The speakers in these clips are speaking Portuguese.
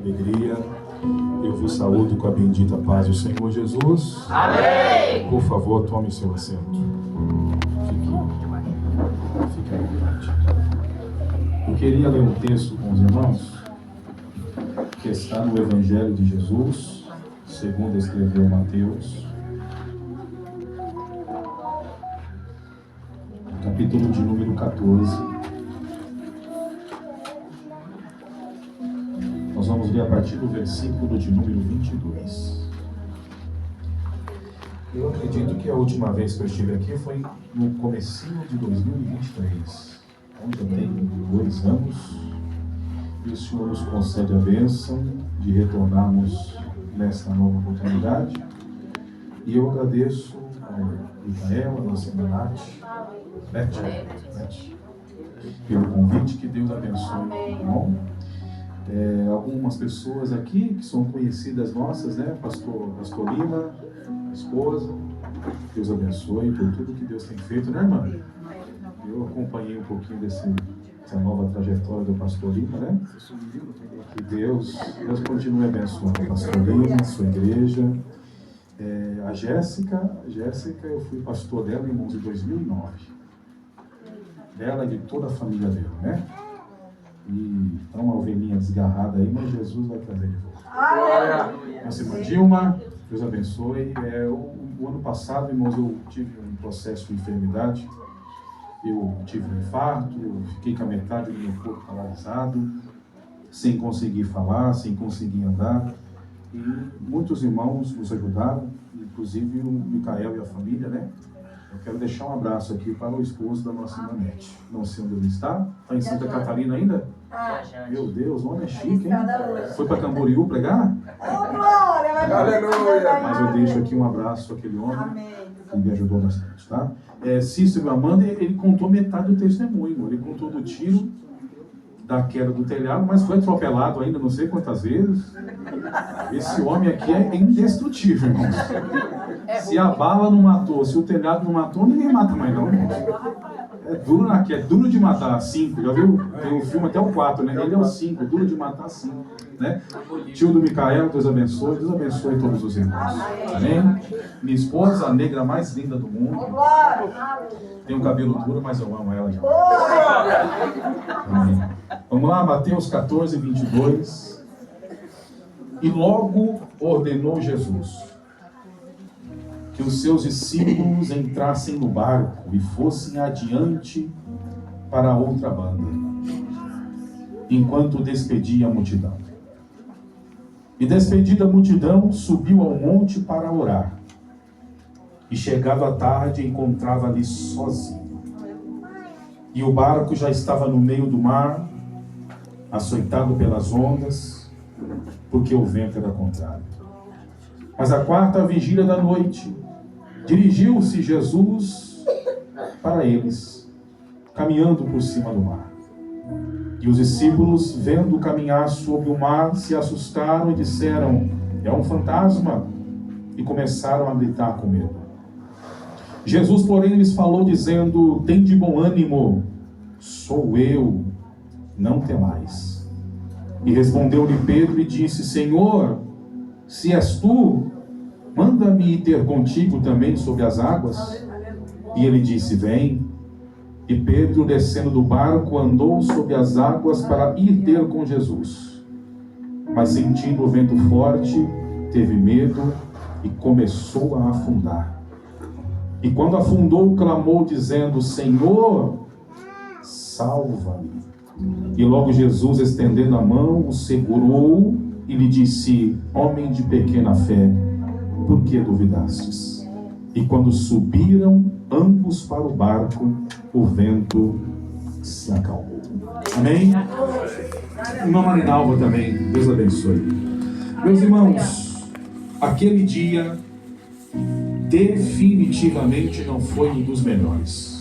Alegria, eu vos saúdo com a bendita paz do Senhor Jesus. Amém! Por favor, tome seu assento. Fique à vontade. Eu queria ler um texto com os irmãos, que está no Evangelho de Jesus, segundo escreveu Mateus, capítulo de número 14. Nós vamos ler a partir do versículo de número 22. Eu acredito que a última vez que eu estive aqui foi no comecinho de 2023, onde eu tenho 2 anos, e o Senhor nos concede a bênção de retornarmos nesta nova oportunidade. E eu agradeço ao Micael, a nossa irmã Nath, pelo convite. Que Deus abençoe, irmão. Algumas pessoas aqui que são conhecidas nossas, né? Pastor Lima, a esposa. Deus abençoe por tudo que Deus tem feito, né, irmã? Eu acompanhei um pouquinho dessa nova trajetória do Pastor Lima, né? Que Deus continue abençoando o Pastor Lima, a sua igreja. A Jéssica, eu fui pastor dela, irmãos, em 2009. Dela e de toda a família dela, né? E tá uma ovelhinha desgarrada aí, mas Jesus vai trazer de volta. Nossa irmã Dilma, Deus abençoe. O ano passado, irmãos, eu tive um processo de enfermidade. Eu tive um infarto, eu fiquei com a metade do meu corpo paralisado, sem conseguir falar, sem conseguir andar. E muitos irmãos nos ajudaram, inclusive o Micael e a família, né? Eu quero deixar um abraço aqui para o esposo da nossa irmã Nete. Não sei onde ele está. Está em Santa Catarina ainda? Meu Deus, o homem é chique, hein? Foi para Camboriú pregar? Aleluia! Mas eu deixo aqui um abraço àquele homem que me ajudou bastante, tá? Cícero Amanda, ele contou metade do testemunho. Ele contou do tiro, da queda do telhado, mas foi atropelado ainda não sei quantas vezes. Esse homem aqui é indestrutível, irmãos. Se a bala não matou, se o telhado não matou, ninguém mata mais não, irmãos. É duro de matar, 5, já viu? Tem um filme até o 4, né? Ele é o 5, duro de matar 5, né? Tio do Micael, Deus abençoe todos os irmãos. Amém? Minha esposa, a negra mais linda do mundo. Tem um cabelo duro, mas eu amo ela. Amém. Vamos lá, Mateus 14, 22. E logo ordenou Jesus que os seus discípulos entrassem no barco e fossem adiante para a outra banda, enquanto despedia a multidão. E despedida a multidão, subiu ao monte para orar. E chegado à tarde, encontrava ali sozinho. E o barco já estava no meio do mar, açoitado pelas ondas, porque o vento era contrário. Mas à 4ª vigília da noite, dirigiu-se Jesus para eles, caminhando por cima do mar. E os discípulos, vendo caminhar sobre o mar, se assustaram e disseram: é um fantasma, e começaram a gritar com medo. Jesus, porém, lhes falou, dizendo: tende bom ânimo, sou eu, não temais. E respondeu-lhe Pedro e disse: Senhor, se és tu, manda-me ir ter contigo também sobre as águas. E ele disse: vem. E Pedro, descendo do barco, andou sobre as águas para ir ter com Jesus. Mas sentindo o vento forte, teve medo e começou a afundar. E quando afundou, clamou, dizendo: Senhor, salva-me. E logo Jesus, estendendo a mão, o segurou e lhe disse: homem de pequena fé, por que duvidastes? E quando subiram ambos para o barco, o vento se acalmou. Amém? Irmã Marinalva também, Deus abençoe. Meus irmãos, aquele dia definitivamente não foi um dos melhores.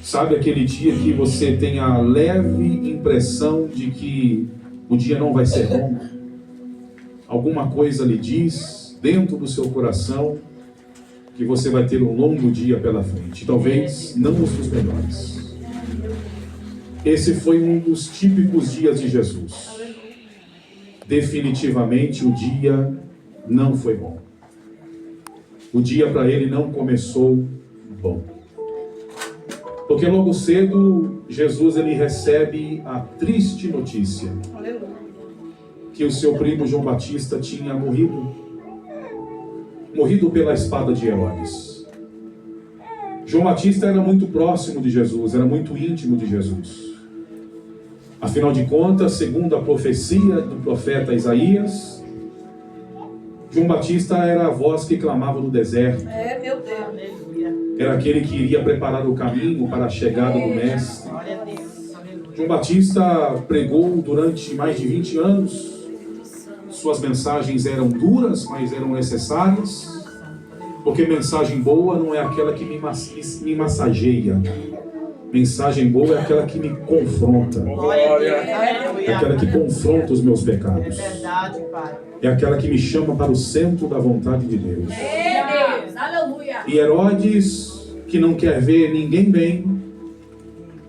Sabe aquele dia que você tem a leve impressão de que o dia não vai ser bom? Alguma coisa lhe diz dentro do seu coração que você vai ter um longo dia pela frente, talvez não os dos melhores. Esse foi um dos típicos dias de Jesus. definitivamente o dia não foi bom. O dia para ele não começou bom. Porque logo cedo, Jesus ele recebe a triste notícia que o seu primo João Batista tinha morrido pela espada de Herodes. João Batista era muito próximo de Jesus, era muito íntimo de Jesus. Afinal de contas, segundo a profecia do profeta Isaías, João Batista era a voz que clamava no deserto. Meu Deus. Era aquele que iria preparar o caminho para a chegada do Mestre. João Batista pregou durante mais de 20 anos. Suas mensagens eram duras, mas eram necessárias. Porque mensagem boa não é aquela que me massageia. Mensagem boa é aquela que me confronta. É aquela que confronta os meus pecados. É verdade, Pai. É aquela que me chama para o centro da vontade de Deus. Deus, aleluia. E Herodes, que não quer ver ninguém bem,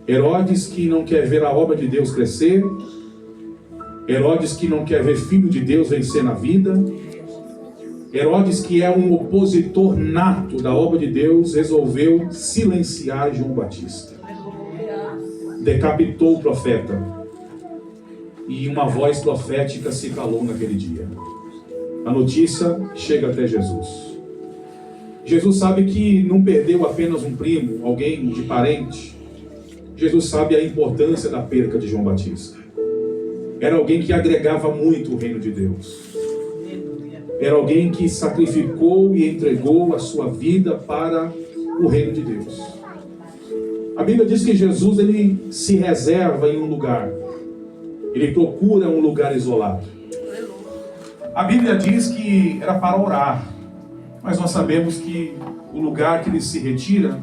Herodes que não quer ver a obra de Deus crescer, Herodes que não quer ver filho de Deus vencer na vida, Herodes que é um opositor nato da obra de Deus, resolveu silenciar João Batista. Decapitou o profeta. E uma voz profética se calou naquele dia. A notícia chega até Jesus. Jesus sabe que não perdeu apenas um primo, alguém de parente. Jesus sabe a importância da perca de João Batista. Era alguém que agregava muito o reino de Deus. Era alguém que sacrificou e entregou a sua vida para o reino de Deus. A Bíblia diz que Jesus ele se reserva em um lugar. Ele procura um lugar isolado. A Bíblia diz que era para orar. Mas nós sabemos que o lugar que ele se retira,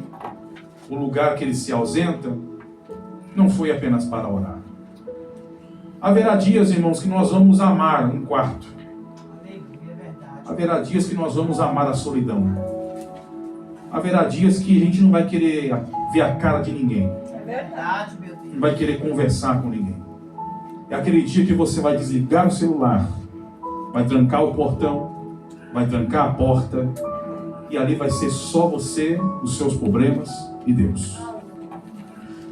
o lugar que ele se ausenta, não foi apenas para orar. Haverá dias, irmãos, que nós vamos amar um quarto. Haverá dias que nós vamos amar a solidão. Haverá dias que a gente não vai querer ver a cara de ninguém. É verdade, meu Deus. Não vai querer conversar com ninguém. É aquele dia que você vai desligar o celular, vai trancar o portão, vai trancar a porta, e ali vai ser só você, os seus problemas e Deus.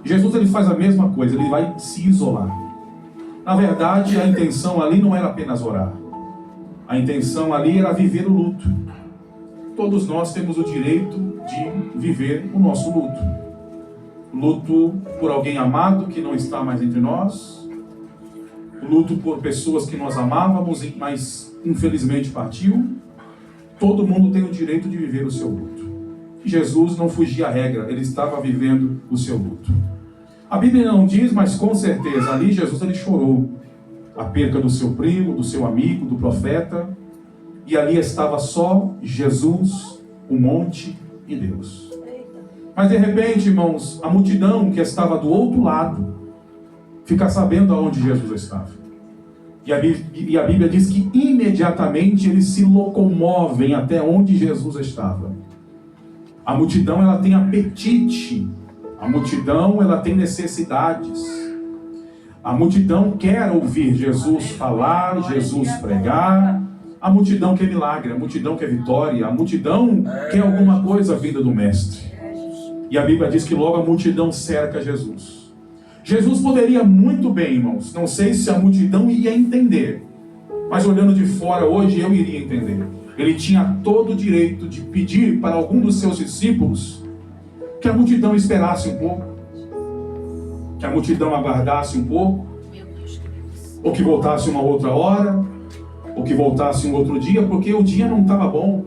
Jesus ele faz a mesma coisa, ele vai se isolar. Na verdade, a intenção ali não era apenas orar. A intenção ali era viver o luto. Todos nós temos o direito de viver o nosso luto. Luto por alguém amado que não está mais entre nós. Luto por pessoas que nós amávamos, mas infelizmente partiu. Todo mundo tem o direito de viver o seu luto. E Jesus não fugia à regra, ele estava vivendo o seu luto. A Bíblia não diz, mas com certeza, ali Jesus ele chorou a perca do seu primo, do seu amigo, do profeta, e ali estava só Jesus, o monte e Deus. Mas de repente, irmãos, a multidão que estava do outro lado fica sabendo aonde Jesus estava. E a Bíblia diz que imediatamente eles se locomovem até onde Jesus estava. A multidão ela tem apetite, a multidão ela tem necessidades. A multidão quer ouvir Jesus falar, Jesus pregar. A multidão quer milagre, a multidão quer vitória, a multidão quer alguma coisa vinda do Mestre. E a Bíblia diz que logo a multidão cerca Jesus. Jesus poderia muito bem, irmãos, não sei se a multidão ia entender, mas olhando de fora hoje eu iria entender. Ele tinha todo o direito de pedir para algum dos seus discípulos que a multidão esperasse um pouco, que a multidão aguardasse um pouco, ou que voltasse uma outra hora, ou que voltasse um outro dia, porque o dia não estava bom,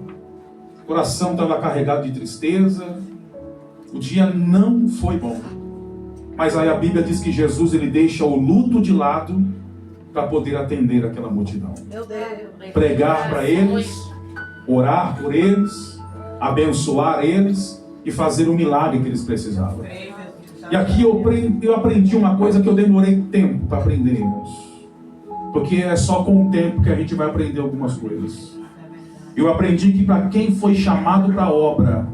o coração estava carregado de tristeza, o dia não foi bom. Mas aí a Bíblia diz que Jesus ele deixa o luto de lado para poder atender aquela multidão. Pregar para eles, orar por eles, abençoar eles e fazer o milagre que eles precisavam. E aqui eu aprendi uma coisa que eu demorei tempo para aprender, irmãos. Porque é só com o tempo que a gente vai aprender algumas coisas. Eu aprendi que para quem foi chamado para a obra,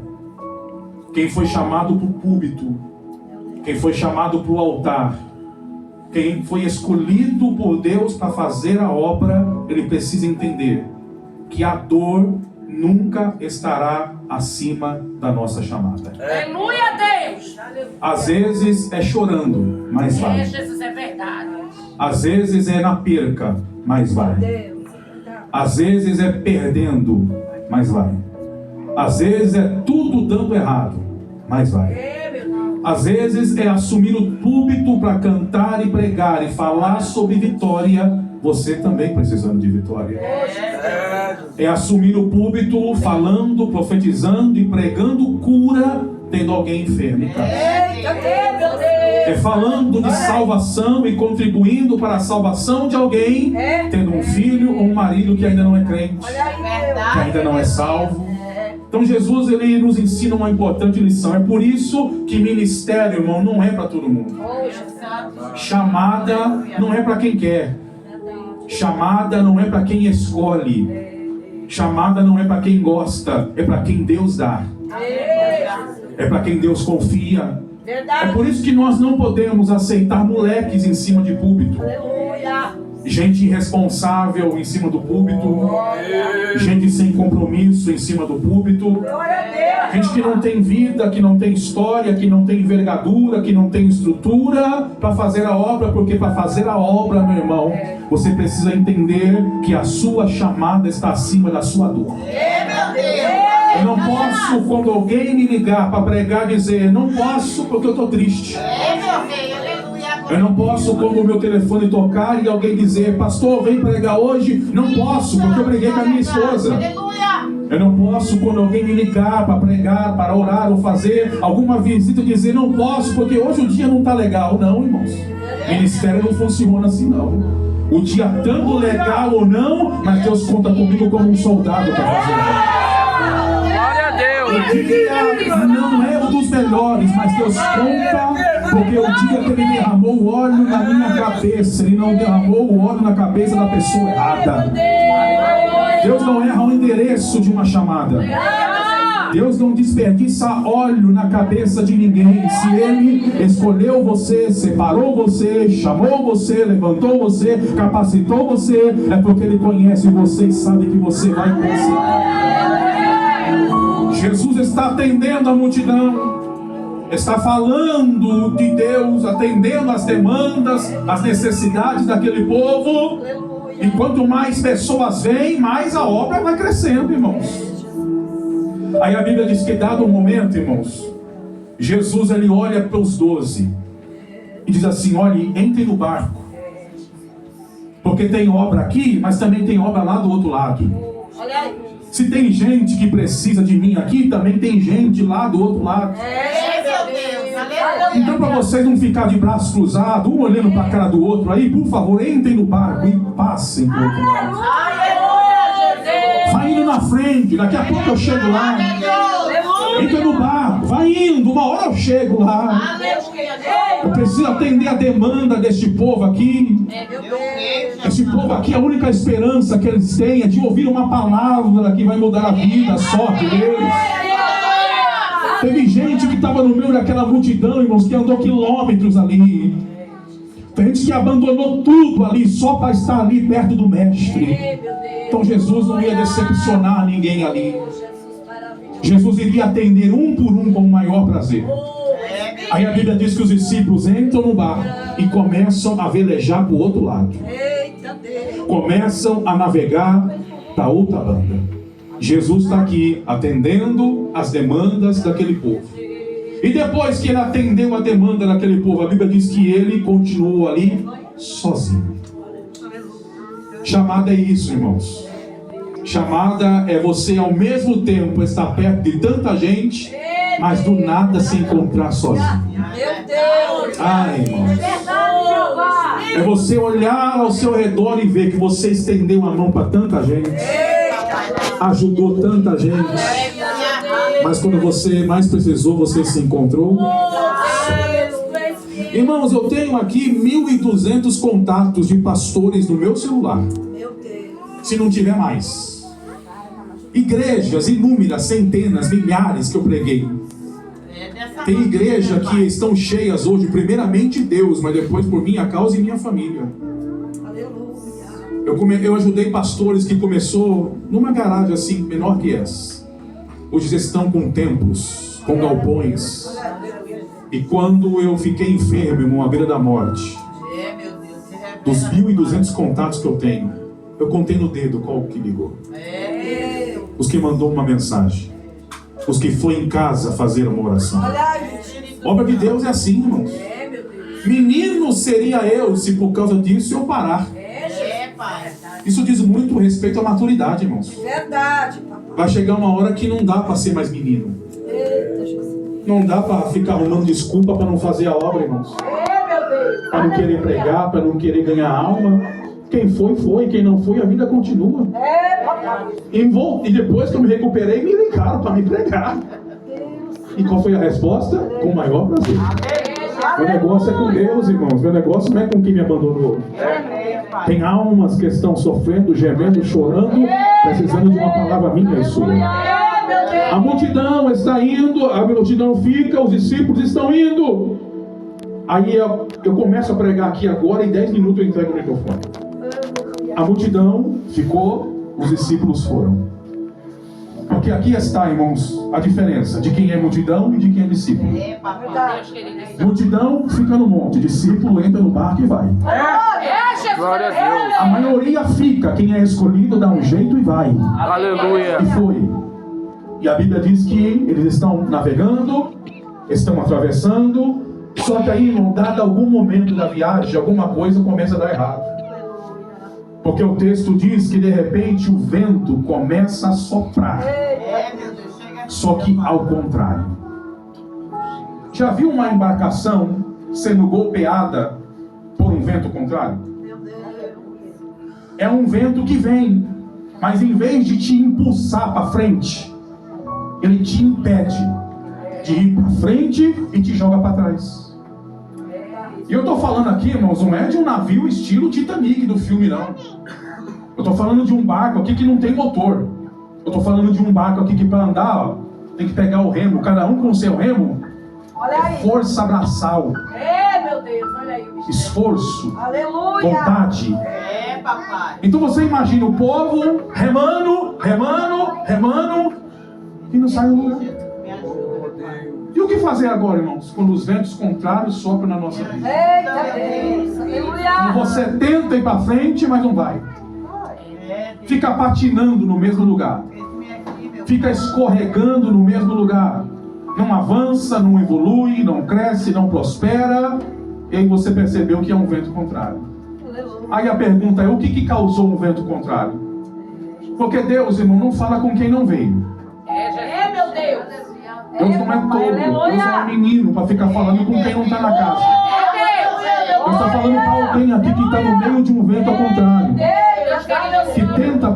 quem foi chamado para o púlpito, quem foi chamado para o altar, Quem foi escolhido por Deus para fazer a obra, ele precisa entender que a dor nunca estará acima da nossa chamada. Aleluia, Deus. Às vezes é chorando, mas vai. Jesus, é verdade. Às vezes é na perca, mas vai. Às vezes é perdendo, mas vai. Às vezes é tudo dando errado, mas vai. Às vezes é assumir o púlpito para cantar e pregar e falar sobre vitória, você também precisando de vitória. É assumir o púlpito falando, profetizando e pregando cura, tendo alguém enfermo em casa. É falando de salvação e contribuindo para a salvação de alguém, tendo um filho ou um marido que ainda não é crente, que ainda não é salvo. Então Jesus, ele nos ensina uma importante lição. É por isso que ministério, irmão, não é para todo mundo. Chamada não é para quem quer. Chamada não é para quem escolhe. Chamada não é para quem gosta. É para quem Deus dá. É para quem Deus confia. É por isso que nós não podemos aceitar moleques em cima de púlpito. Gente irresponsável em cima do púlpito, gente sem compromisso em cima do púlpito, gente que não tem vida, que não tem história, que não tem envergadura, que não tem estrutura para fazer a obra, porque para fazer a obra, meu irmão, você precisa entender que a sua chamada está acima da sua dor. Eu não posso, quando alguém me ligar para pregar, dizer, não posso porque eu estou triste. Eu não posso, quando o meu telefone tocar e alguém dizer, pastor, vem pregar hoje. Não posso, porque eu preguei com a minha esposa. Eu não posso, quando alguém me ligar para pregar, para orar ou fazer alguma visita, dizer, não posso, porque hoje o dia não está legal. Não, irmãos. Ministério não funciona assim, não. O dia tanto legal ou não, mas Deus conta comigo como um soldado para fazer. Glória a Deus. O dia não é um dos melhores, mas Deus conta. Porque o dia que Ele derramou o óleo na minha cabeça, Ele não derramou o óleo na cabeça da pessoa errada. Deus não erra o endereço de uma chamada. Deus não desperdiça óleo na cabeça de ninguém. Se Ele escolheu você, separou você, chamou você, levantou você, capacitou você, é porque Ele conhece você e sabe que você vai conseguir. Jesus está atendendo a multidão. Está falando de Deus, atendendo as demandas, as necessidades daquele povo. E quanto mais pessoas vêm, mais a obra vai crescendo, irmãos. Aí a Bíblia diz que dado um momento, irmãos, Jesus ele olha para os 12 e diz assim, olhe, entre no barco. Porque tem obra aqui, mas também tem obra lá do outro lado. Se tem gente que precisa de mim aqui, também tem gente lá do outro lado. Então, para vocês não ficar de braços cruzados, um olhando para a cara do outro aí, por favor, entrem no barco e passem para o outro lado. Vai indo na frente, daqui a pouco eu chego lá. Entra no barco, vai indo, uma hora eu chego lá. Eu preciso atender a demanda deste povo aqui. Esse povo aqui, a única esperança que eles têm é de ouvir uma palavra que vai mudar a vida, a sorte deles. Teve gente que estava no meio daquela multidão, irmãos, que andou quilômetros ali. Tem gente que abandonou tudo ali só para estar ali perto do mestre. Então Jesus não ia decepcionar ninguém ali. Jesus iria atender um por um com o maior prazer. Aí a Bíblia diz que os discípulos entram no barco e começam a velejar para o outro lado. Começam a navegar para outra banda. Jesus está aqui atendendo as demandas daquele povo. E depois que ele atendeu a demanda daquele povo, a Bíblia diz que ele continuou ali sozinho. Chamada é isso, irmãos. Chamada é você ao mesmo tempo estar perto de tanta gente, mas do nada se encontrar sozinho. Ai, irmãos. É você olhar ao seu redor e ver que você estendeu a mão para tanta gente, ajudou tanta gente, mas quando você mais precisou, você se encontrou. Irmãos, eu tenho aqui 1.200 contatos de pastores no meu celular, se não tiver mais. Igrejas inúmeras, centenas, milhares que eu preguei. Tem igreja que estão cheias hoje, primeiramente Deus, mas depois por minha causa e minha família. Eu ajudei pastores que começou numa garagem assim, menor que essa. Hoje estão com templos, com galpões. E quando eu fiquei enfermo, irmão, à beira da morte, dos 1.200 contatos que eu tenho, eu contei no dedo qual que ligou. Os que mandou uma mensagem. Os que foi em casa fazer uma oração. Obra de Deus é assim, irmãos. Menino seria eu se por causa disso eu parar. Isso diz muito respeito à maturidade, irmãos. Verdade, papai. Vai chegar uma hora que não dá para ser mais menino. Não dá para ficar arrumando desculpa para não fazer a obra, irmãos. Para não querer pregar, para não querer ganhar alma. Quem foi, foi. Quem não foi, a vida continua. E depois que eu me recuperei, me ligaram para me pregar. E qual foi a resposta? Com o maior prazer. Meu negócio é com Deus, irmãos. Meu negócio não é com quem me abandonou. Tem almas que estão sofrendo, gemendo, chorando, precisando de uma palavra minha e sua. A multidão está indo, a multidão fica, os discípulos estão indo. Aí eu começo a pregar aqui agora e 10 minutos eu entrego o microfone. A multidão ficou, os discípulos foram. Porque aqui está, irmãos, a diferença de quem é multidão e de quem é discípulo. Multidão fica no monte, discípulo entra no barco e vai. Glória a Deus. A maioria fica, quem é escolhido dá um jeito e vai. Aleluia. E foi. E a Bíblia diz que eles estão navegando, estão atravessando, só que aí, irmão, dado algum momento da viagem, alguma coisa começa a dar errado. Porque o texto diz que de repente o vento começa a soprar. Só que ao contrário. Já viu uma embarcação sendo golpeada por um vento contrário? É um vento que vem, mas em vez de te impulsar para frente, ele te impede de ir para frente e te joga para trás. E eu estou falando aqui, irmãos, não é de um navio estilo Titanic do filme, não. Eu estou falando de um barco aqui que não tem motor. Eu estou falando de um barco aqui que para andar, ó, tem que pegar o remo, cada um com o seu remo. É força braçal. Meu Deus, olha aí. Esforço. Aleluia. Vontade. Papai. Então você imagina o povo remando, e não sai do lugar. E o que fazer agora, irmãos? Quando os ventos contrários sopram na nossa vida. Eita Deus. Aleluia. Quando você tenta ir para frente, mas não vai. Fica patinando no mesmo lugar. Fica escorregando no mesmo lugar. Não avança, não evolui, não cresce, não prospera. E aí você percebeu que é um vento contrário. Aí a pergunta é, o que causou um vento contrário? Porque Deus, irmão, não fala com quem não veio. Meu Deus. Deus não é todo. Deus não é menino para ficar falando com quem não está na casa. Deus está falando para alguém aqui que está no meio de um vento ao contrário. Que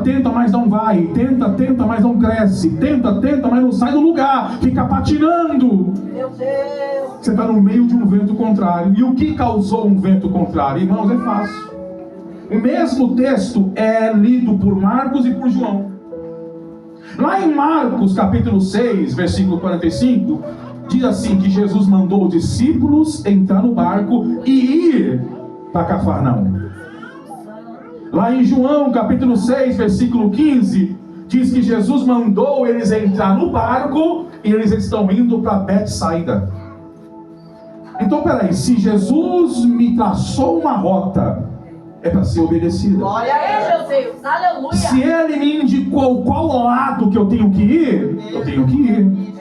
tenta, mas não vai. Tenta, mas não cresce. Tenta, mas não sai do lugar. Fica patinando. Meu Deus. Você está no meio de um vento contrário. E o que causou um vento contrário? Irmãos, é fácil. O mesmo texto é lido por Marcos e por João. Lá em Marcos, capítulo 6, versículo 45, diz assim que Jesus mandou os discípulos entrar no barco e ir para Cafarnaum. Lá em João, capítulo 6, versículo 15, diz que Jesus mandou eles entrar no barco e eles estão indo para Betsaida. Então, peraí, se Jesus me traçou uma rota, é para ser obedecida. Olha aí, meu Deus, aleluia. Se Ele me indicou qual lado que eu tenho que ir, eu tenho que ir.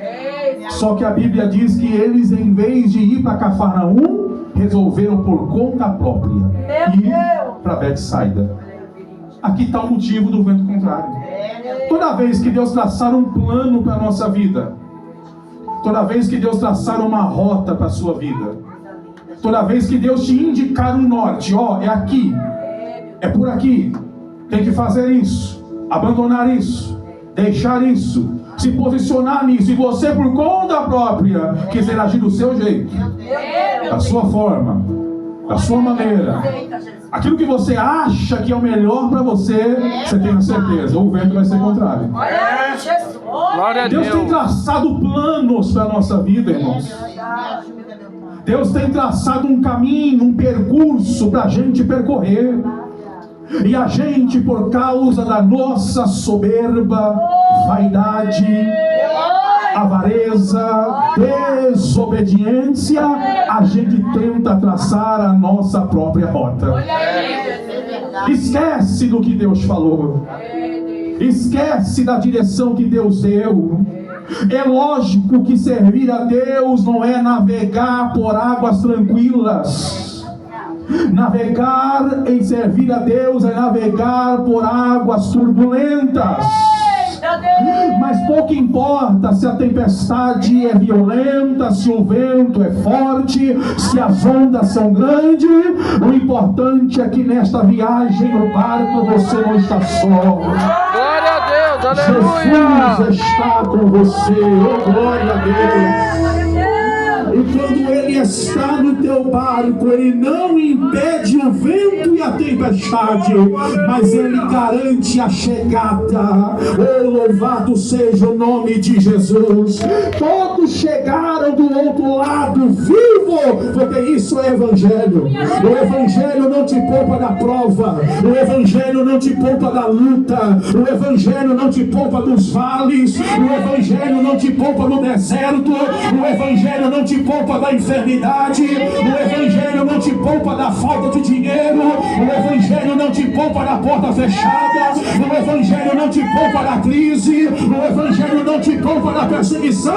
Só que a Bíblia diz que eles, em vez de ir para Cafarnaum, resolveram por conta própria ir para Betsaida. Aqui está o motivo do vento contrário. Toda vez que Deus traçar um plano para a nossa vida, toda vez que Deus traçar uma rota para a sua vida, toda vez que Deus te indicar um norte, ó, é aqui, é por aqui, tem que fazer isso, abandonar isso, deixar isso, se posicionar nisso, e você por conta própria quiser agir do seu jeito, da sua forma, da sua maneira, aquilo que você acha que é o melhor para você, você tem a certeza, o vento vai ser contrário. Glória a Deus tem Deus. traçado planos para a nossa vida, irmãos. Deus tem traçado um caminho, um percurso para a gente percorrer. E a gente, por causa da nossa soberba, vaidade, avareza, desobediência, a gente tenta traçar a nossa própria rota. Esquece do que Deus falou. Esquece da direção que Deus deu. É lógico que servir a Deus não é navegar por águas tranquilas. Navegar em servir a Deus é navegar por águas turbulentas. Mas pouco importa se a tempestade é violenta, se o vento é forte, se as ondas são grandes. O importante é que nesta viagem no barco você não está só. Glória a Deus, aleluia. Jesus está com você, oh glória a Deus. E quando Ele está no teu barco, Ele não impede o vento e a tempestade, mas Ele garante a chegada. Oh, louvado seja o nome de Jesus. Todos chegaram do outro lado vivo, porque isso é Evangelho. O Evangelho não te poupa da prova, o Evangelho não te poupa da luta, o Evangelho não te poupa dos vales, o Evangelho não te poupa no deserto, o Evangelho não te poupa da enfermidade, o Evangelho não te poupa da falta de dinheiro, o Evangelho não te poupa da porta fechada, o Evangelho não te poupa da crise, o Evangelho não te poupa da perseguição,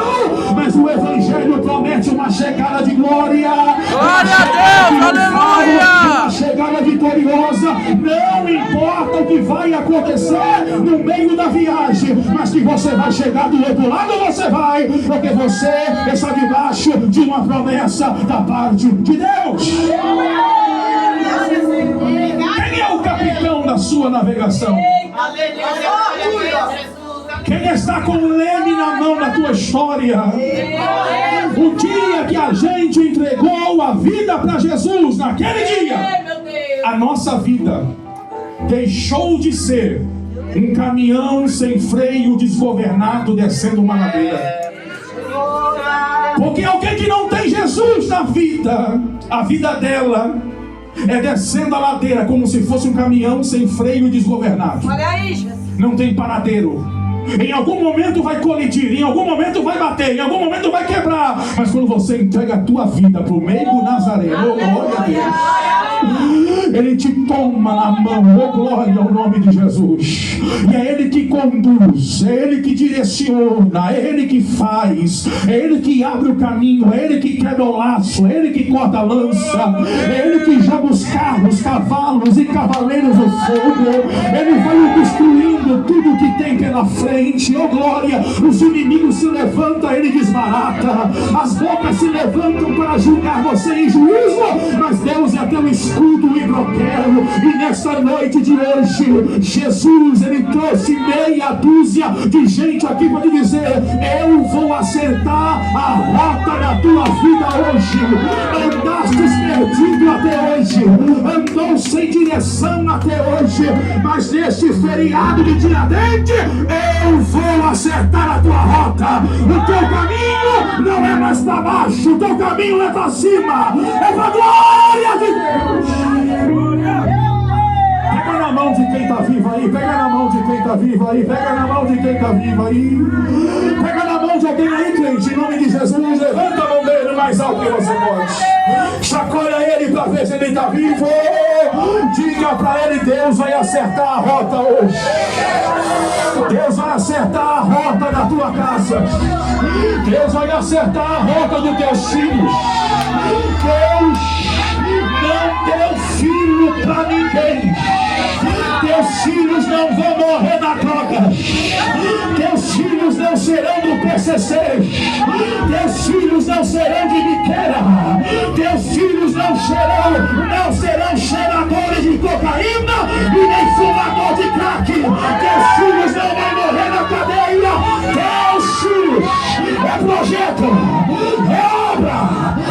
mas o Evangelho promete uma chegada de glória, Glória a Deus, aleluia. uma chegada vitoriosa. Não importa o que vai acontecer no meio da viagem, mas que você vai chegar do outro lado, você vai, porque você está debaixo de uma promessa da parte de Deus. Quem é o capitão da sua navegação? Quem está com o leme na mão da tua história? O dia que a gente entregou a vida para Jesus, naquele dia, a nossa vida deixou de ser um caminhão sem freio desgovernado descendo uma ladeira. Porque alguém que não tem Jesus na vida, a vida dela é descendo a ladeira como se fosse um caminhão sem freio desgovernado. Olha aí. Não tem paradeiro. Em algum momento vai colidir, em algum momento vai bater, em algum momento vai quebrar. Mas quando você entrega a tua vida para o meio do Nazareno, oh, glória a Deus, Ele te toma na mão, oh glória ao nome de Jesus. E é Ele que conduz, é Ele que direciona, é Ele que faz, é Ele que abre o caminho, é Ele que quebra o laço, é Ele que corta a lança, é Ele que joga os carros, cavalos e cavaleiros no fogo. Ele vai destruindo tudo que tem pela frente. Oh glória, os inimigos se levantam, Ele desbarata, as bocas se levantam para julgar você em juízo, mas Deus é teu escudo e broquel. E nessa noite de hoje, Jesus, Ele trouxe meia dúzia de gente aqui para te dizer: eu vou acertar a rota da tua vida hoje. Andastes perdido até hoje, andou sem direção até hoje, mas neste feriado de Tiradentes, eu vou acertar a tua rota. O teu caminho não é mais para baixo, o teu caminho é para cima, é para a glória de Deus. Pega na mão de quem está vivo aí, pega na mão de quem está vivo aí, pega na mão de quem está vivo aí, pega na mão de alguém aí, crente, em nome de Jesus. Levanta a mão dele mais alto que você pode, chacoalha ele para ver se ele está vivo. Diga para ele: Deus vai acertar a rota hoje. Deus vai acertar a rota da tua casa. Deus vai acertar a rota dos teus filhos. Deus não deu filho para ninguém. Teus filhos não vão morrer na droga. Teus filhos não serão do PCC. Teus filhos não serão de biqueira. Teus filhos não serão cheiradores de cocaína e nem fumador de crack. Teus filhos não vão morrer na cadeia. Teus filhos é projeto, é obra,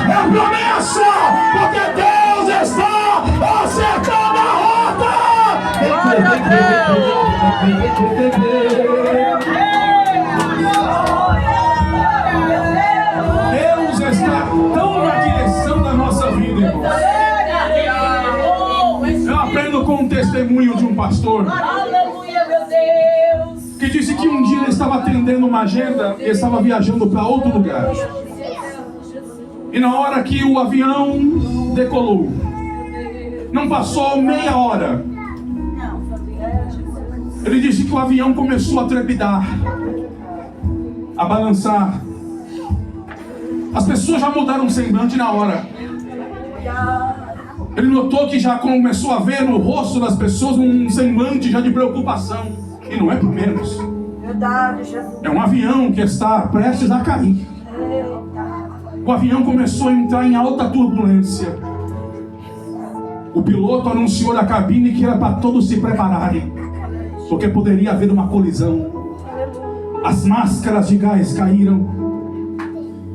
é promessa, porque Deus está acertando a rota. Glória a Deus. pastor, Aleluia, meu Deus. que disse que um dia ele estava atendendo uma agenda e estava viajando para outro lugar. E na hora que o avião decolou, não passou meia hora, ele disse que o avião começou a trepidar, a balançar. As pessoas já mudaram o semblante na hora. Ele notou que já começou a ver no rosto das pessoas um semblante já de preocupação. E não é por menos. Verdade, Jesus. É um avião que está prestes a cair. O avião começou a entrar em alta turbulência. O piloto anunciou na cabine que era para todos se prepararem, porque poderia haver uma colisão. As máscaras de gás caíram.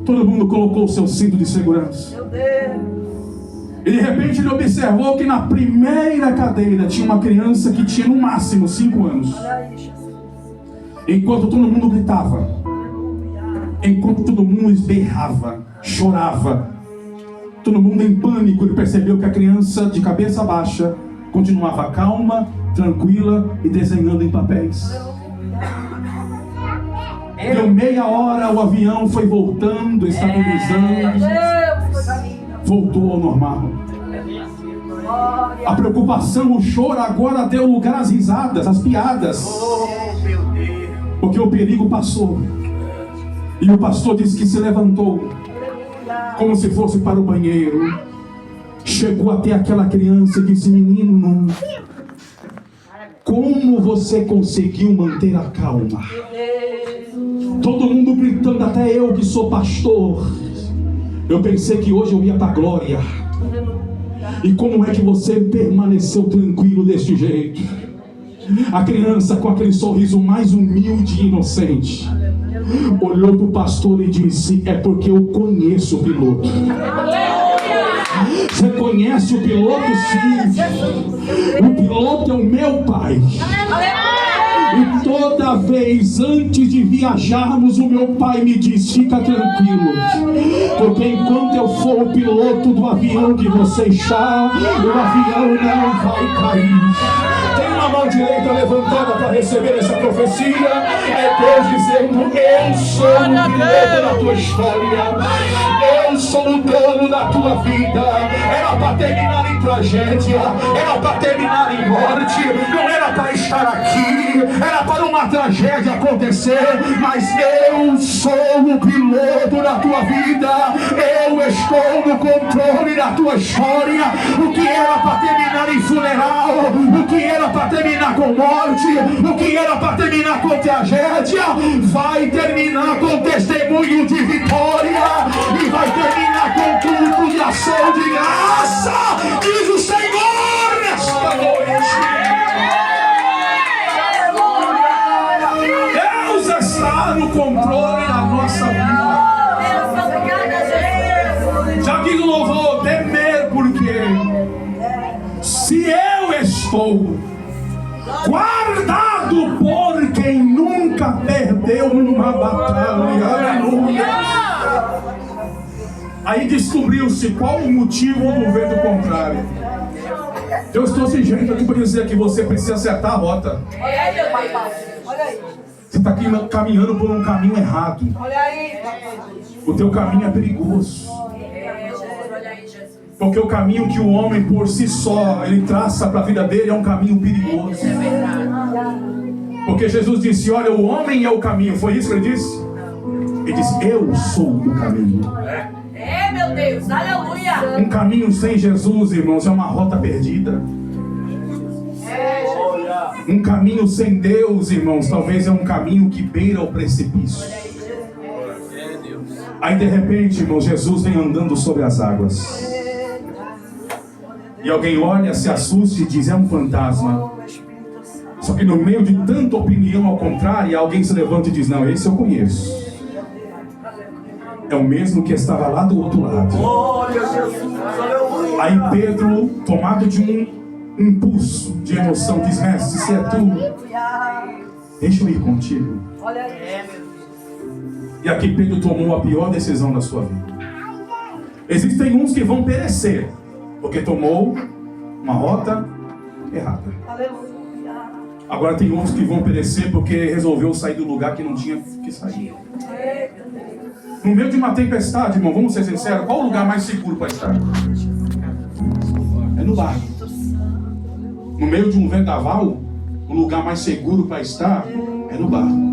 Todo mundo colocou o seu cinto de segurança. Meu Deus. E de repente ele observou que na primeira cadeira tinha uma criança que tinha no máximo 5 anos. Olha aí, Jesus. Enquanto todo mundo gritava, enquanto todo mundo berrava, chorava, todo mundo em pânico, ele percebeu que a criança de cabeça baixa continuava calma, tranquila e desenhando em papéis. Deu meia hora, o avião foi voltando, estabilizando, Deus. voltou ao normal. A preocupação, o choro agora deu lugar às risadas, às piadas, porque o perigo passou. E o pastor disse que se levantou como se fosse para o banheiro, chegou até aquela criança e disse: menino, como você conseguiu manter a calma? Todo mundo gritando, até eu que sou pastor. Eu pensei que hoje eu ia para a glória. E como é que você permaneceu tranquilo deste jeito? A criança, com aquele sorriso mais humilde e inocente, olhou para o pastor e disse: é porque eu conheço o piloto. Você conhece o piloto? Sim. O piloto é o meu pai. E toda vez antes de viajarmos, o meu pai me diz: fica tranquilo, porque enquanto eu for o piloto do avião que você está, o avião não vai cair. Tem uma mão direita levantada para receber essa profecia. É Deus dizendo: eu sou o piloto da tua história, eu sou o dono da tua vida. Era para terminar em tragédia, era para terminar em morte, não era para estar aqui, era para uma tragédia acontecer, mas eu sou o piloto da tua vida, eu estou no controle da tua história. O que era para terminar em funeral, o que era para terminar com morte, o que era para terminar com tragédia, vai terminar com testemunho de vitória, e vai terminar com culto de ação de graça, diz o Senhor nesta noite. Deus está no controle da nossa vida. Já diz o louvor: temer, porque se eu estou guardado por quem nunca perdeu uma batalha, aleluia. Aí descobriu-se qual o motivo do vento contrário. Deus trouxe gente aqui para dizer que você precisa acertar a rota. Olha aí, meu pai. Olha aí. Você está aqui caminhando por um caminho errado. Olha aí. O teu caminho é perigoso. Porque o caminho que o homem por si só ele traça para a vida dele é um caminho perigoso. Porque Jesus disse: olha, o homem é o caminho. Foi isso que ele disse? Ele disse: eu sou o caminho. É, meu Deus, aleluia. Um caminho sem Jesus, irmãos, é uma rota perdida. Um caminho sem Deus, irmãos, talvez é um caminho que beira o precipício. Aí de repente, irmãos, Jesus vem andando sobre as águas. E alguém olha, se assusta e diz: é um fantasma. Só que no meio de tanta opinião ao contrário, alguém se levanta e diz: não, esse eu conheço. É o mesmo que estava lá do outro lado. Aí Pedro, tomado de um impulso de emoção, diz: mestre, se é tu, deixa eu ir contigo. E aqui Pedro tomou a pior decisão da sua vida. Existem uns que vão perecer porque tomou uma rota errada. Agora tem outros que vão perecer porque resolveu sair do lugar que não tinha que sair. No meio de uma tempestade, irmão, vamos ser sinceros, qual o lugar mais seguro para estar? É no barco. No meio de um vendaval, o lugar mais seguro para estar é no barco.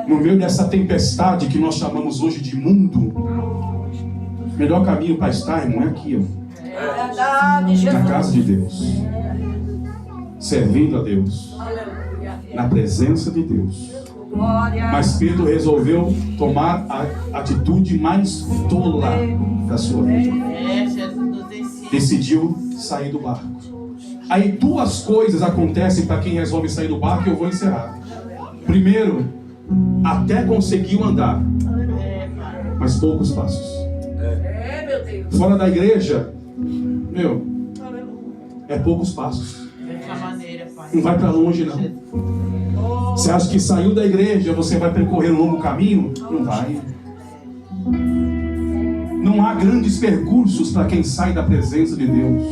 No meio dessa tempestade que nós chamamos hoje de mundo, o melhor caminho para estar, irmão, é aqui, ó. Verdade, Jesus. Na casa de Deus, servindo a Deus, na presença de Deus. Glória. Mas Pedro resolveu tomar a atitude mais tola da sua vida. Decidiu sair do barco. Aí duas coisas acontecem para quem resolve sair do barco e eu vou encerrar. Primeiro, até conseguiu andar, mas poucos passos. Meu Deus. Fora da igreja, é poucos passos. Não vai para longe, não. Você acha que saiu da igreja, você vai percorrer um longo caminho? Não vai. Não há grandes percursos para quem sai da presença de Deus.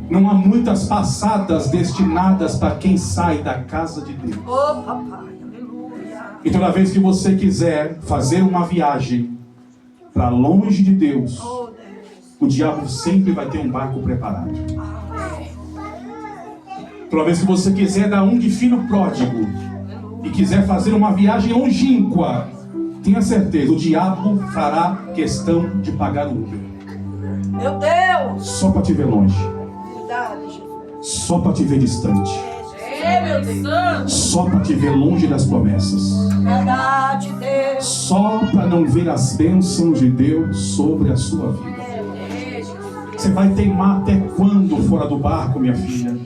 Não há muitas passadas destinadas para quem sai da casa de Deus. Oh, papai. Aleluia. E toda vez que você quiser fazer uma viagem para longe de Deus, Oh, Deus. o diabo sempre vai ter um barco preparado. Toda vez que você quiser dar um de fino pródigo e quiser fazer uma viagem longínqua, tenha certeza, o diabo fará questão de pagar o Uber. Meu Deus. Só para te ver longe. Verdade, Jesus. Só para te ver distante. Meu Deus. Só para te ver longe das promessas. Verdade, Deus. Só para não ver as bênçãos de Deus sobre a sua vida. Você vai teimar até quando fora do barco, minha filha?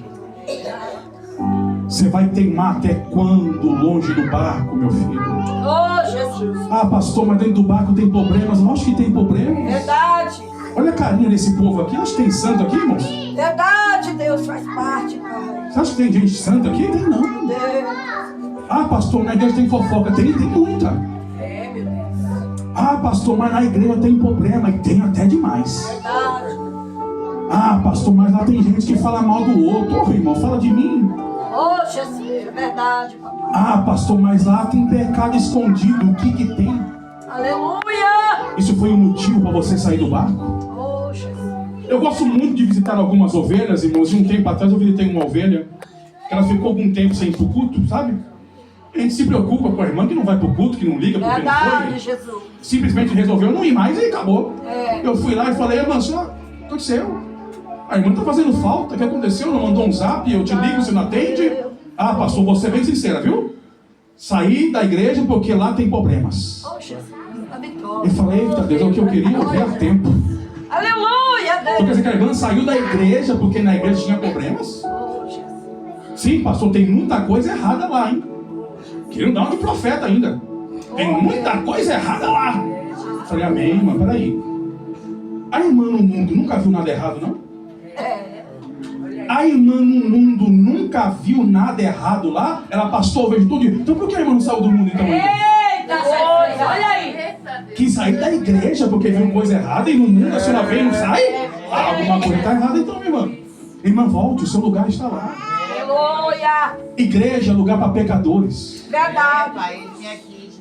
Você vai teimar até quando longe do barco, meu filho? Oh, Jesus. Ah, pastor, mas dentro do barco tem problemas. Lógico que tem problemas. Verdade. Olha a carinha desse povo aqui. Acho que tem santo aqui, irmãos. Verdade, Deus faz parte, Pai. Você acha que tem gente santa aqui? Tem não. Deus. Ah, pastor, na igreja tem fofoca. Tem muita. Meu Deus. Ah, pastor, mas na igreja tem problema. E tem até demais. Verdade. Ah, pastor, mas lá tem gente que fala mal do outro. Ô, irmão, fala de mim. Oh, Jesus. Verdade, papai. Ah, pastor, mas lá tem pecado escondido. O que que tem? Aleluia. Isso foi um motivo para você sair do barco? Oh, Jesus. Eu gosto muito de visitar algumas ovelhas, irmãos. E um tempo atrás eu visitei uma ovelha que ela ficou algum tempo sem ir pro culto, sabe? A gente se preocupa com a irmã que não vai pro culto, que não liga porque não Verdade, foi. Jesus. Simplesmente resolveu não ir mais e acabou. É. Eu fui lá e falei, irmã, o que aconteceu? A irmã tá fazendo falta, o que aconteceu? Não mandou um zap, eu te ligo, você não atende? Ah, pastor, vou ser bem sincera, viu? Saí da igreja porque lá tem problemas. Oh, Jesus. A Eu vitória. falei, eita Deus, é o que eu queria ouvir há tempo. Aleluia, Então quer Deus. dizer que a irmã saiu da igreja porque na igreja tinha problemas? Oh, Jesus. Sim, pastor, tem muita coisa errada lá, hein? Querendo dar uma de profeta ainda. Tem muita coisa errada lá. Eu falei, amém, irmã, peraí. A irmã no mundo nunca viu nada errado, não? A irmã no mundo nunca viu nada errado lá? Ela pastor, vejo tudo. Então por que a irmã não saiu do mundo então ainda? Eita, Jesus. Olha aí. Quis sair da igreja porque viu coisa errada e no mundo a senhora vem e não sai? Ah, alguma coisa está errada então, minha irmã. Irmã, volte, o seu lugar está lá. Aleluia. Igreja é lugar para pecadores. Verdade.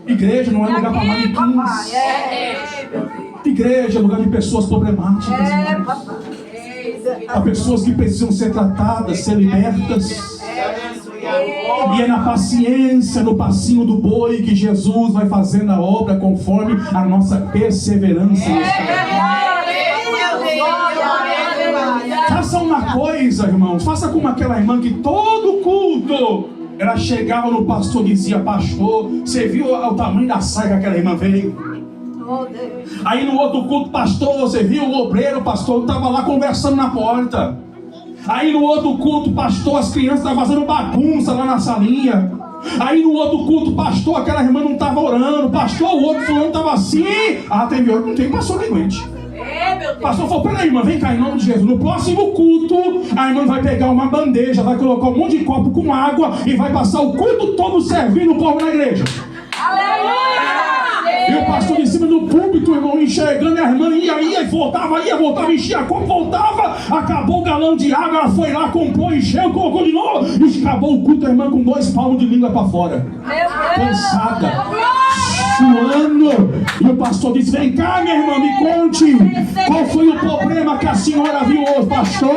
Igreja não é lugar para Aqui, papai. manequins. Meu Deus. Igreja é lugar de pessoas problemáticas. Papai. Há pessoas que precisam ser tratadas, ser libertas. E é na paciência, no passinho do boi que Jesus vai fazendo a obra conforme a nossa perseverança. Faça uma coisa, irmãos. Faça como aquela irmã que todo culto ela chegava no pastor e dizia, pastor, você viu o tamanho da saia que aquela irmã veio? Oh, Deus. Aí no outro culto, pastor, você viu o obreiro, pastor, estava lá conversando na porta. Aí no outro culto, pastor, as crianças estavam fazendo bagunça lá na salinha. Aí no outro culto, pastor, aquela irmã não estava orando. Pastor, o outro fulano estava assim. Ah, teve outro, não tem pastor que aguente. Meu Deus. Pastor falou, peraí, irmã, vem cá em nome de Jesus. No próximo culto, a irmã vai pegar uma bandeja, vai colocar um monte de copo com água e vai passar o culto todo servindo o povo na igreja. Aleluia. E o pastor em cima do púlpito, irmão, enxergando a irmã, ia, voltava, enchia a copa, voltava, acabou o galão de água, ela foi lá, comprou, encheu, colocou de novo, e acabou o culto, a irmã com 2 palmos de língua para fora. Cansada, suando. E o pastor disse: vem cá, minha irmã, me conte, qual foi o problema que a senhora viu hoje? Pastor,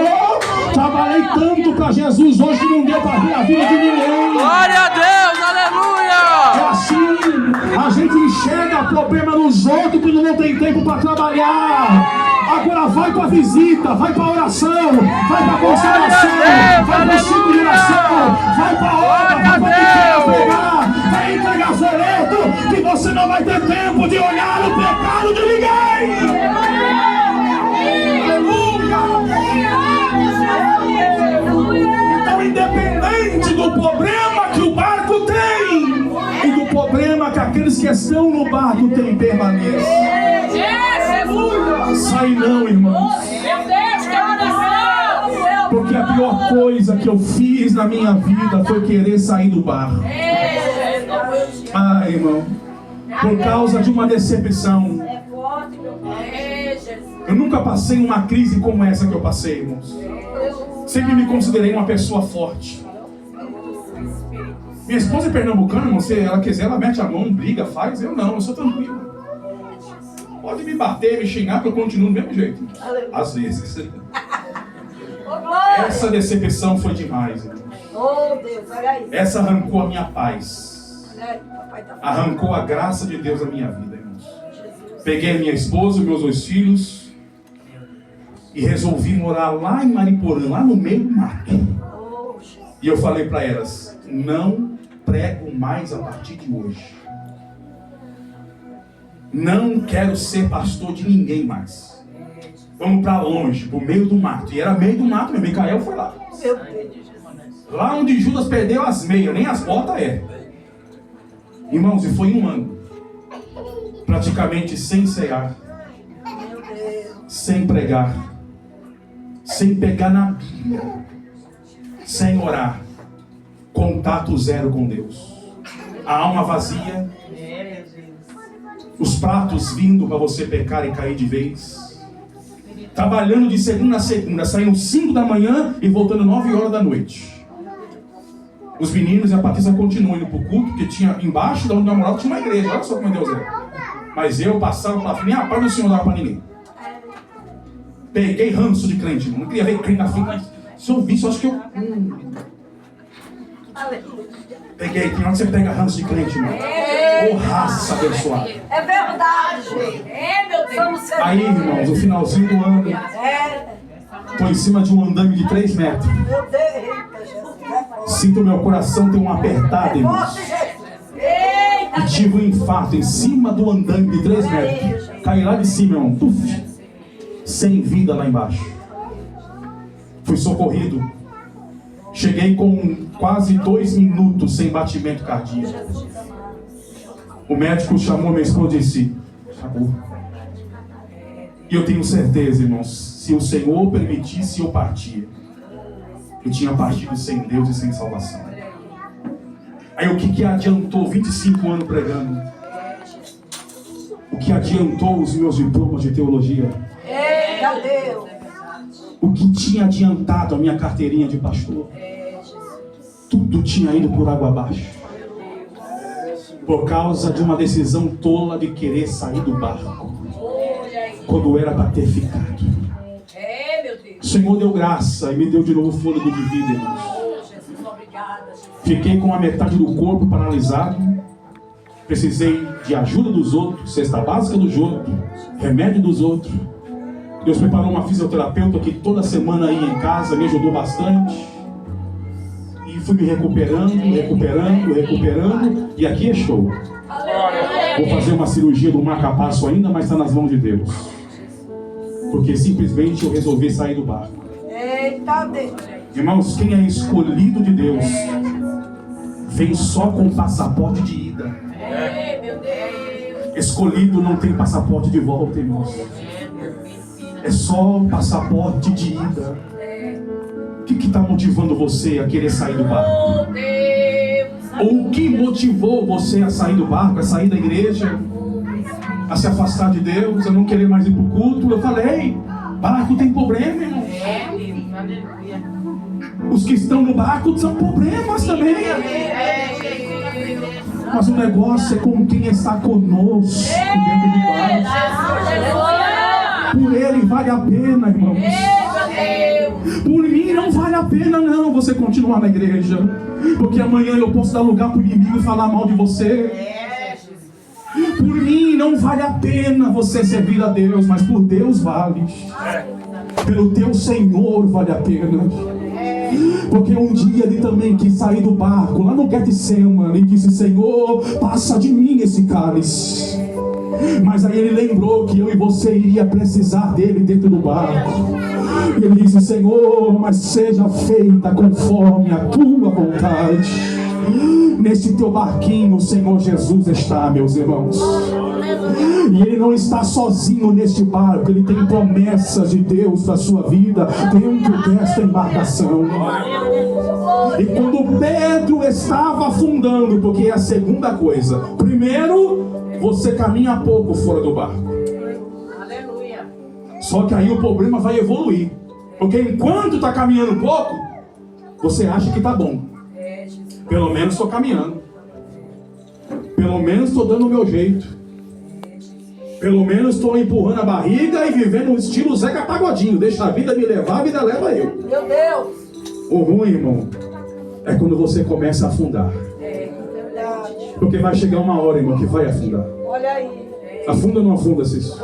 trabalhei tanto para Jesus hoje que não deu para ver a vida de ninguém. Glória a Deus, aleluia! É assim, a gente enxerga problema nos outros que não tem tempo para trabalhar. Agora vai para a visita, vai para a oração, vai para a consagração, vai para o ciclo de oração, vai para a obra, vai para pegar, vai entregar folheto, que você não vai ter tempo de olhar o pecado de ninguém. Então, independente do problema que o barco tem e do problema que aqueles que estão no barco têm, permaneça. Sai não, irmãos. Porque a pior coisa que eu fiz na minha vida foi querer sair do barco. Ah, irmão, por causa de uma decepção. Eu nunca passei uma crise como essa que eu passei, irmãos. Sempre me considerei uma pessoa forte. Minha esposa é pernambucana, irmão. Se ela quiser, ela mete a mão, briga, faz. Eu não, eu sou tranquilo. Pode me bater, me xingar, que eu continuo do mesmo jeito. Às vezes. Essa decepção foi demais, irmão. Essa arrancou a minha paz. Arrancou a graça de Deus da minha vida, irmãos. Peguei minha esposa, meus 2 filhos e resolvi morar lá em Mariporã, lá no meio do mato. E eu falei para elas: não prego mais a partir de hoje. Não quero ser pastor de ninguém mais. Vamos para longe, pro meio do mato. E era meio do mato, meu Micael foi lá. Lá onde Judas perdeu as meias, nem as botas é. Irmãos, e foi um ano. Praticamente sem cear, sem pregar, sem pegar na Bíblia, sem orar. Contato zero com Deus. A alma vazia. Os pratos vindo para você pecar e cair de vez. Trabalhando de segunda a segunda, saindo 5 da manhã e voltando 9 horas da noite. Os meninos e a Patrícia continuam indo para o culto, porque tinha embaixo de onde eu morava tinha uma igreja. Olha só como Deus é. Mas eu passava para frente, nem a paz do Senhor dava para ninguém. Peguei ranço de crente, não queria ver crente na frente, mas se eu visse, eu acho que eu... Peguei, tem hora que você pega ranço de crente, irmão. Ô, raça abençoada. É verdade, gente. Meu Deus. Aí, irmãos, o finalzinho do ano, tô em cima de um andame de 3 metros. Meu Deus, Jesus. Sinto meu coração ter uma apertada, irmãos. E tive um infarto em cima do andame de 3 metros. Caí lá de cima, irmão. Puf, sem vida lá embaixo. Fui socorrido. Cheguei com quase 2 minutos sem batimento cardíaco. O médico chamou minha esposa e disse: acabou. E eu tenho certeza, irmãos, se o Senhor permitisse eu partir, eu tinha partido sem Deus e sem salvação. Aí o que adiantou 25 anos pregando? O que adiantou os meus diplomas de teologia? Eita Deus. O que tinha adiantado a minha carteirinha de pastor? Tudo tinha ido por água abaixo. Por causa de uma decisão tola de querer sair do barco. Quando era para ter ficado. O Senhor deu graça e me deu de novo fôlego de vida, irmãos. Fiquei com a metade do corpo paralisado. Precisei de ajuda dos outros, cesta básica dos outros, remédio dos outros. Deus preparou uma fisioterapeuta que toda semana ia em casa, me ajudou bastante. E fui me recuperando. E aqui é show. Vou fazer uma cirurgia do marca-passo ainda, mas está nas mãos de Deus. Porque simplesmente eu resolvi sair do barco. Eita Deus. Irmãos, quem é escolhido de Deus, vem só com passaporte de ida. Meu Deus. Escolhido não tem passaporte de volta, irmãos. É só passaporte de ida. O que está motivando você a querer sair do barco? Ou o que motivou você a sair do barco, a sair da igreja? a se afastar de Deus, a não querer mais ir para o culto. Eu falei, barco tem problema, irmão. Os que estão no barco são problemas também. Mas o negócio é com quem está conosco dentro do barco. Por ele vale a pena, irmãos. Por mim não vale a pena não você continuar na igreja, porque amanhã eu posso dar lugar para o inimigo e falar mal de você. Por mim não vale a pena você servir a Deus, mas por Deus vale. Pelo teu Senhor vale a pena. Porque um dia ele também quis sair do barco lá no Getsemane e disse: Senhor, passa de mim esse cálice. Mas aí ele lembrou que eu e você iria precisar dele dentro do barco. E ele disse: Senhor, mas seja feita conforme a tua vontade. Nesse teu barquinho o Senhor Jesus está, meus irmãos. E ele não está sozinho neste barco. Ele tem promessas de Deus para a sua vida dentro desta embarcação. E quando Pedro estava afundando, porque é a segunda coisa: primeiro, você caminha pouco fora do barco. Aleluia. Só que aí o problema vai evoluir. Porque enquanto está caminhando pouco, você acha que está bom. Pelo menos estou caminhando. Pelo menos estou dando o meu jeito. Pelo menos estou empurrando a barriga e vivendo um estilo Zeca Pagodinho. Deixa a vida me levar, a vida leva eu. Meu Deus. O ruim, irmão, é quando você começa a afundar. Verdade. Porque vai chegar uma hora, irmão, que vai afundar. Olha aí. Afunda ou não afunda, Cício?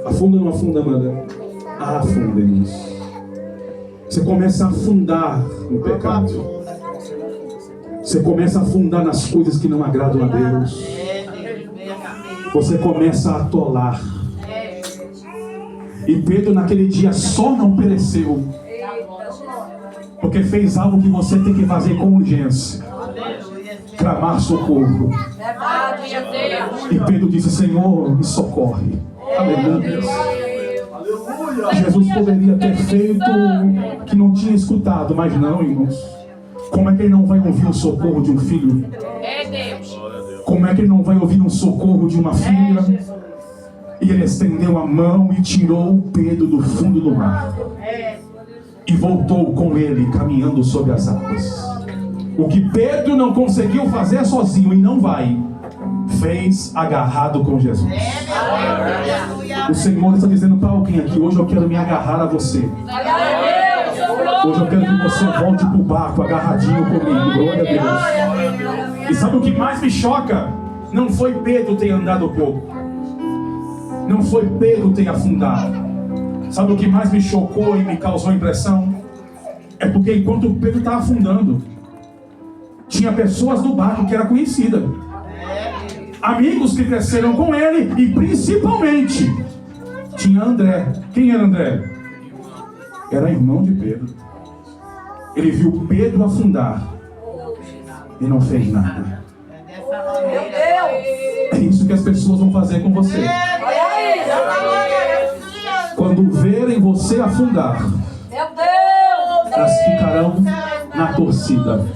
Afunda ou não afunda, Amanda? Afunda, irmãos. Você começa a afundar no pecado. Você começa a afundar nas coisas que não agradam a Deus. Você começa a atolar. E Pedro naquele dia só não pereceu porque fez algo que você tem que fazer com urgência: clamar socorro. E Pedro disse: Senhor, me socorre. Aleluia. Jesus poderia ter feito que não tinha escutado, mas não, irmãos. Como é que ele não vai ouvir o socorro de um filho? Como é que ele não vai ouvir um socorro de uma filha? E ele estendeu a mão e tirou Pedro do fundo do mar. E voltou com ele caminhando sobre as águas. O que Pedro não conseguiu fazer sozinho, e não vai, fez agarrado com Jesus. O Senhor está dizendo para alguém aqui: hoje eu quero me agarrar a você. Hoje eu quero que você volte para o barco agarradinho comigo. Glória a Deus. E sabe o que mais me choca? Não foi Pedro ter andado pouco. Não foi Pedro ter afundado. Sabe o que mais me chocou e me causou impressão? É porque enquanto Pedro estava afundando, tinha pessoas no barco que era conhecida. Amigos que cresceram com ele. E principalmente tinha André. Quem era André? Era irmão de Pedro. Ele viu Pedro afundar e não fez nada. Meu Deus. É isso que as pessoas vão fazer com você. Quando verem você afundar, Meu Deus. elas ficarão na torcida,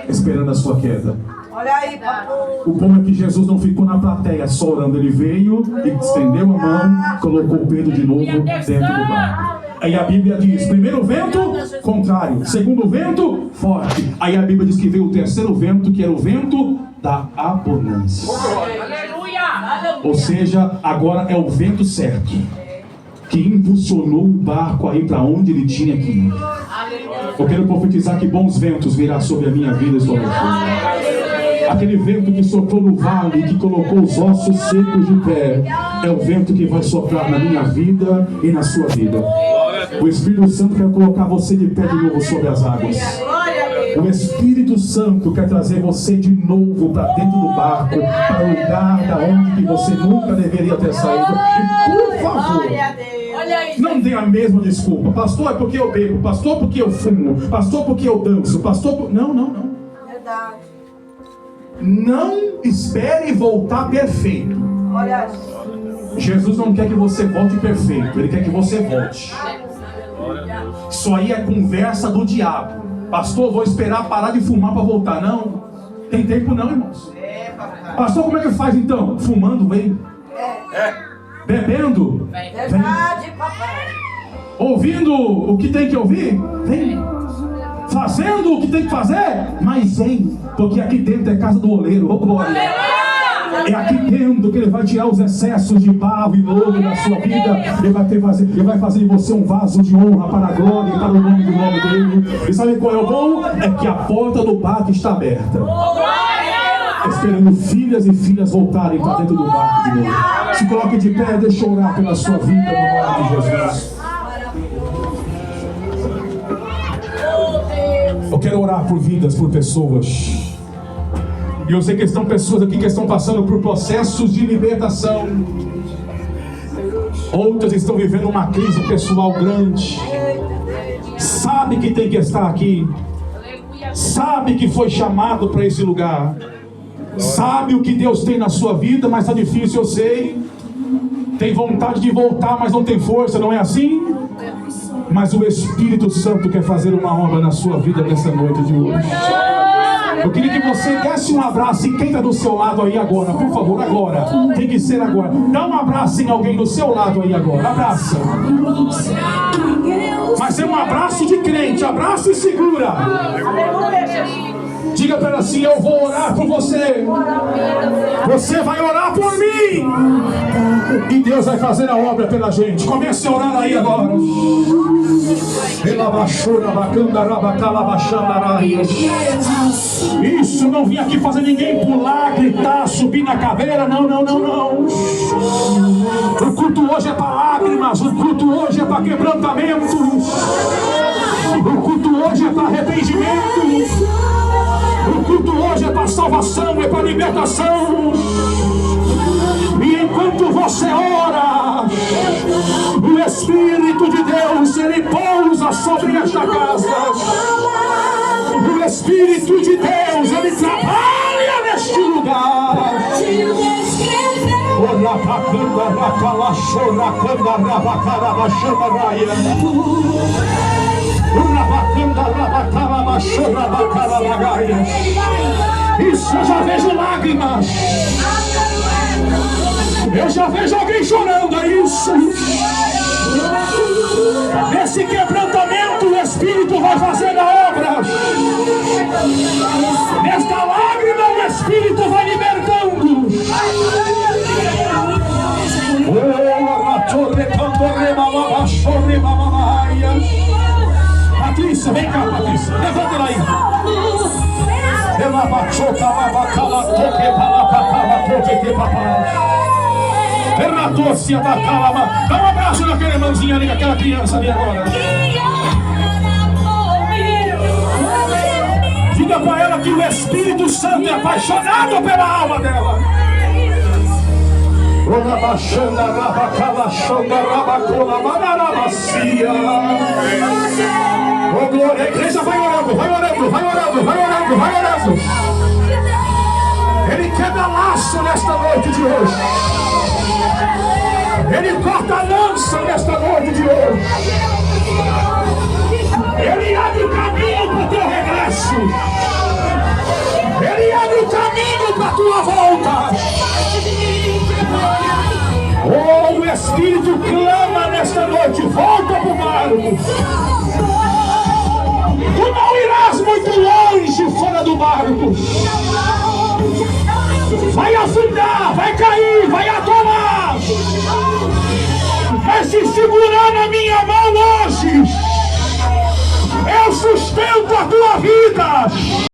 esperando a sua queda. Olha aí, papai. O bom é que Jesus não ficou na plateia só orando. Ele veio e estendeu a mão, colocou Pedro de novo dentro do barco. Aí a Bíblia diz: primeiro vento, contrário. Segundo vento, forte. Aí a Bíblia diz que veio o terceiro vento, que era o vento da abundância. Aleluia. Ou seja, agora é o vento certo que impulsionou o barco a ir para onde ele tinha que ir. Eu quero profetizar que bons ventos virão sobre a minha vida e sobre a sua. Aquele vento que soprou no vale, que colocou os ossos secos de pé, é o vento que vai soprar na minha vida e na sua vida. O Espírito Santo quer colocar você de pé de novo sobre as águas. O Espírito Santo quer trazer você de novo para dentro do barco, para o lugar da onde que você nunca deveria ter saído. E por favor, não dê a mesma desculpa. Pastor, é porque eu bebo. Pastor, porque eu fumo. Pastor, porque eu danço. Pastor, não. Verdade. Não espere voltar perfeito. Olha aí. Jesus não quer que você volte perfeito. Ele quer que você volte. Isso aí é conversa do diabo. Pastor, vou esperar parar de fumar para voltar. Não, tem tempo não, irmãos. Pastor, como é que faz então? Fumando, vem. Bebendo, vem. Verdade, papai. Ouvindo o que tem que ouvir, vem. Fazendo o que tem que fazer, mas vem. Porque aqui dentro é casa do oleiro, oh glória. É aqui dentro que ele vai tirar os excessos de barro e lodo da sua vida. Ele vai fazer de você um vaso de honra para a glória e para o nome do nome dele. E sabe qual é o bom? É que a porta do barco está aberta, esperando filhas e filhas voltarem para dentro do barco de novo. Se coloque de pé, deixa eu orar pela sua vida no nome de Jesus. Eu quero orar por vidas, por pessoas. E eu sei que estão pessoas aqui que estão passando por processos de libertação. Outras estão vivendo uma crise pessoal grande. Sabe que tem que estar aqui. Sabe que foi chamado para esse lugar. Sabe o que Deus tem na sua vida, mas está difícil, eu sei. Tem vontade de voltar, mas não tem força, não é assim? Mas o Espírito Santo quer fazer uma obra na sua vida nessa noite de hoje. Eu queria que você desse um abraço em quem está do seu lado aí agora, por favor, agora. Tem que ser agora. Dá um abraço em alguém do seu lado aí agora. Abraça. Mas é um abraço de crente. Abraça e segura. Diga para ela assim: eu vou orar por você. Você vai orar por mim. E Deus vai fazer a obra pela gente. Comece a orar aí agora. Isso, não vim aqui fazer ninguém pular, gritar, subir na caveira. Não, não, não, não. O culto hoje é para lágrimas. O culto hoje é para quebrantamento. O culto hoje é para arrependimento. O culto hoje é para salvação, é para libertação. E enquanto você ora, o Espírito de Deus, ele pousa sobre esta casa. O Espírito de Deus, ele trabalha neste lugar. Isso, eu já vejo lágrimas. Eu já vejo alguém chorando, é isso. Nesse quebrantamento o Espírito vai fazer a obra. Nesta lágrima o Espírito vai libertando. Patrícia, vem cá, Patrícia. Levanta ela aí. Dá um abraço naquela irmãzinha ali, naquela criança ali agora. Diga para ela que o Espírito Santo é apaixonado pela alma dela. Oh glória, a igreja vai orando, vai orando, vai orando, vai orando, vai orando. Ele quebra laço nesta noite de hoje. Ele corta a lança nesta noite de hoje. Ele abre o caminho para o teu regresso. Ele abre o caminho para a tua volta. Oh, o Espírito clama nesta noite: volta para o barco. Tu não irás muito longe fora do barco. Vai afundar, vai cair, vai atolar. Vai se segurar na minha mão hoje. Eu sustento a tua vida.